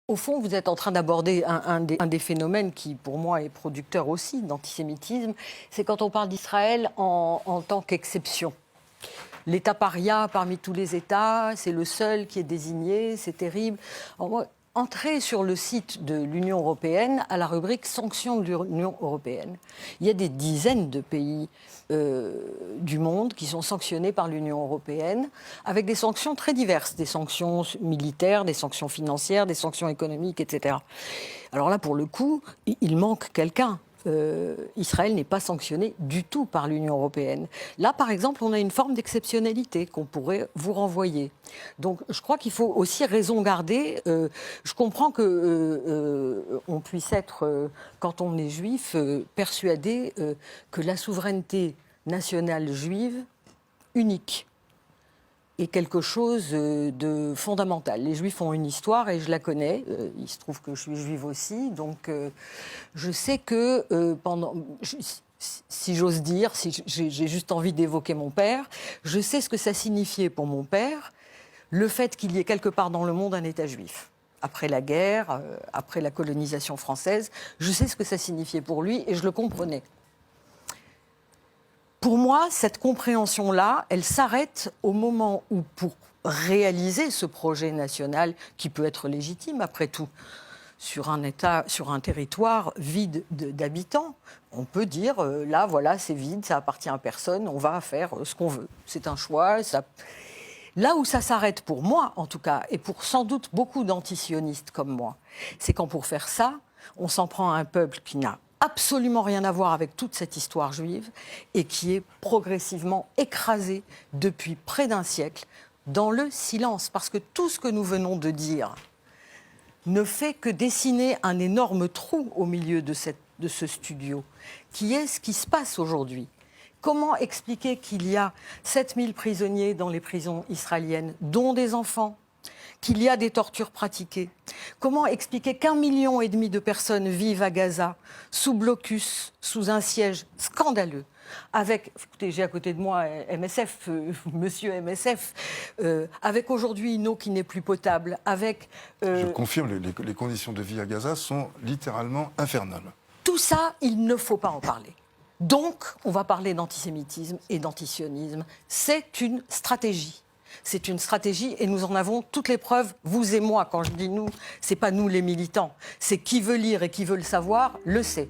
Au fond, vous êtes en train d'aborder un des phénomènes qui, pour moi, est producteur aussi d'antisémitisme, c'est quand on parle d'Israël en tant qu'exception. L'État paria parmi tous les États, c'est le seul qui est désigné, c'est terrible. Alors moi, entrez sur le site de l'Union européenne à la rubrique sanctions de l'Union européenne. Il y a des dizaines de pays du monde qui sont sanctionnés par l'Union européenne avec des sanctions très diverses, des sanctions militaires, des sanctions financières, des sanctions économiques, etc. Alors là, pour le coup, il manque quelqu'un. Israël n'est pas sanctionné du tout par l'Union européenne. Là, par exemple, on a une forme d'exceptionnalité qu'on pourrait vous renvoyer. Donc, je crois qu'il faut aussi raison garder. Je comprends que on puisse être, quand on est juif, persuadé que la souveraineté nationale juive, unique, est quelque chose de fondamental. Les Juifs ont une histoire et je la connais. Il se trouve que je suis juive aussi, donc je sais que si j'ose dire, si j'ai juste envie d'évoquer mon père, je sais ce que ça signifiait pour mon père, le fait qu'il y ait quelque part dans le monde un État juif. Après la guerre, après la colonisation française, je sais ce que ça signifiait pour lui et je le comprenais. Pour moi, cette compréhension-là, elle s'arrête au moment où, pour réaliser ce projet national, qui peut être légitime après tout, sur un État, sur un territoire vide d'habitants, on peut dire, là, voilà, c'est vide, ça appartient à personne, on va faire ce qu'on veut. C'est un choix. Là où ça s'arrête pour moi, en tout cas, et pour sans doute beaucoup d'antisionistes comme moi, c'est quand pour faire ça, on s'en prend à un peuple qui n'a absolument rien à voir avec toute cette histoire juive et qui est progressivement écrasé depuis près d'un siècle dans le silence. Parce que tout ce que nous venons de dire ne fait que dessiner un énorme trou au milieu de ce studio, qui est ce qui se passe aujourd'hui. Comment expliquer qu'il y a 7000 prisonniers dans les prisons israéliennes, dont des enfants, qu'il y a des tortures pratiquées? Comment expliquer qu'1,5 million de personnes vivent à Gaza, sous blocus, sous un siège scandaleux, avec, écoutez, j'ai à côté de moi MSF, monsieur MSF, avec aujourd'hui une eau qui n'est plus potable, avec... Je confirme, les conditions de vie à Gaza sont littéralement infernales. Tout ça, il ne faut pas en parler. Donc, on va parler d'antisémitisme et d'antisionisme. C'est une stratégie. C'est une stratégie et nous en avons toutes les preuves, vous et moi. Quand je dis nous, c'est pas nous les militants. C'est qui veut lire et qui veut le savoir, le sait.